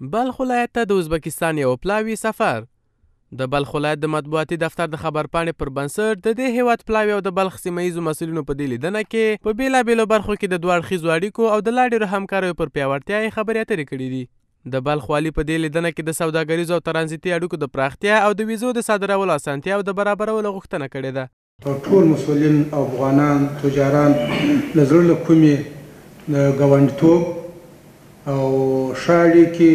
بلخ ولایت ته د ازبکستان یو پلاوي سفر. د بلخ ولایت د مطبوعاتي دفتر د خبرپاڼې پر بنسټ د دې هیواد پلاوي او د بلخ سیمه ییزو مسؤلینو په دې لیدنه کې په بېلابېلو برخو کې د دوه اړخیزو اړیکو او د لا ډېرو همکاریو پر پیاوړتیا یې خبرې اترې کړې دي. د بلخ والي په دې لیدنه کې د سوداګریزو او ترانزیتي اړیکو د پراختیا او د ویزو د صادرولو اسانتیا او د برابرولو غوښتنه کړې ده. ټول مسؤلین او افغانان تجاران له زړه له کومې د ګاونډیتوب او ښه اړیکې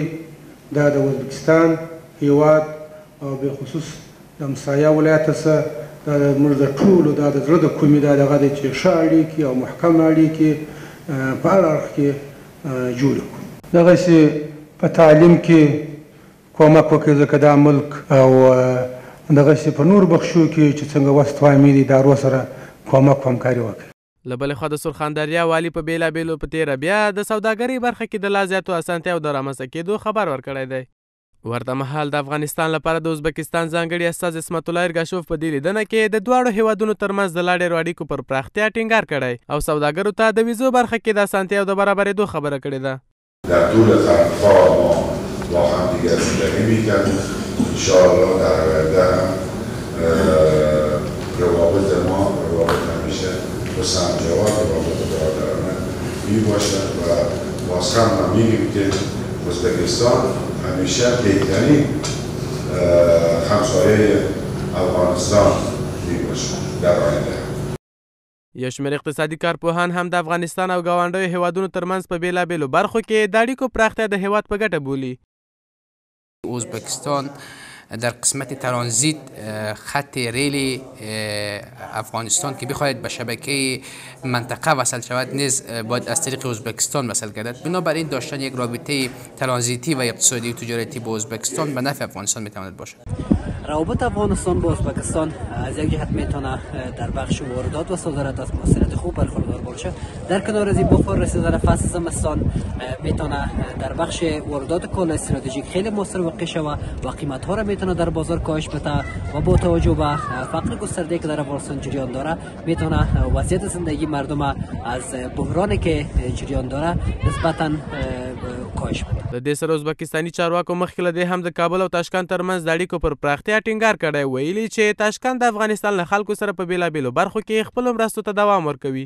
دا د ازبکستان هیواد او بالخصوص د همسایه ولایت څخه دا زموږ د ټولو دا د زړه د کومې دا دغه دی چې ښه اړیکې او محکمه اړیکې په هر اړخ کې جوړې کړو. دغسې په تعلیم کې کومک وکړي ځکه دا ملک او دغسې په نور بخشو کې چې څنګه وست وامی د ادارو سره کومک او همکاري وکړي. له بلې خوا د سرخندریا والي په بېلابېلو په تېره بیا د سوداګرۍ برخه کې د لا زیاتو اسانتیاو د رامنځته کېدو خبر ورکړی دی. ورته مهال د افغانستان لپاره د ازبکستان ځانګړي استازي عصمت الله ارګاشوف په دې لیدنه کې د دواړو هیوادونو ترمنځ د لا ډېرو اړیکو پر پراختیا ټینګار کړی او سوداګرو ته د ویزو برخه کې د اسانتیاو د برابرېدو خبره کړې ده. در طول قرنها ما با همدیگر زندگی می‌کردیم. انشاءالله در آینده هم روابط ما روابط همیشه بسنجوار روابط برادرانه میباشد و باز هم ما میگیم که ازبکستان همیشه بهترین همسایه افغانستان میباشد در آینده. یو شمېر اقتصادي کارپوهان هم د افغانستان او ګاونډیو هیوادونو ترمنځ په بېلابېلو برخو کې د اړیکو پراختیا د هیواد په ګټه بولي. ازبکستان در قسمت ترانزیت خط ریل افغانستان که بخواهد به شبکه منطقه وصل شود نیز باید از طریق ازبکستان وصل گردد. بنابراین داشتن یک رابطه ترانزیتی و اقتصادی و تجارتی با ازبکستان به نفع افغانستان میتواند باشد. روابط افغانستان با ازبکستان از یک جهت میتونه در بخش واردات و صادرات از موثریت خوب برخوردار باشه. در کنار از این با رسیدن فصل زمستان میتونه در بخش واردات کالا استراتژیک خیلی موثر واقع شود و قیمت ها را میتونه در بازار کاهش بده و با توجه به فقر گسترده که در افغانستان جریان داره میتونه وضعیت زندگی مردم از بحرانی که جریان داره نسبتا کاهش بده. د دې سره ازبکستاني چارواکو مخکې له دې هم د کابل او تاشکند ترمنځ د اړیکو پر پراختیا ټینګار کړی، ویلي چې تاشکند د افغانستان له خلکو سره په بېلابېلو برخو کې خپلو مرستو ته دوام ورکوي.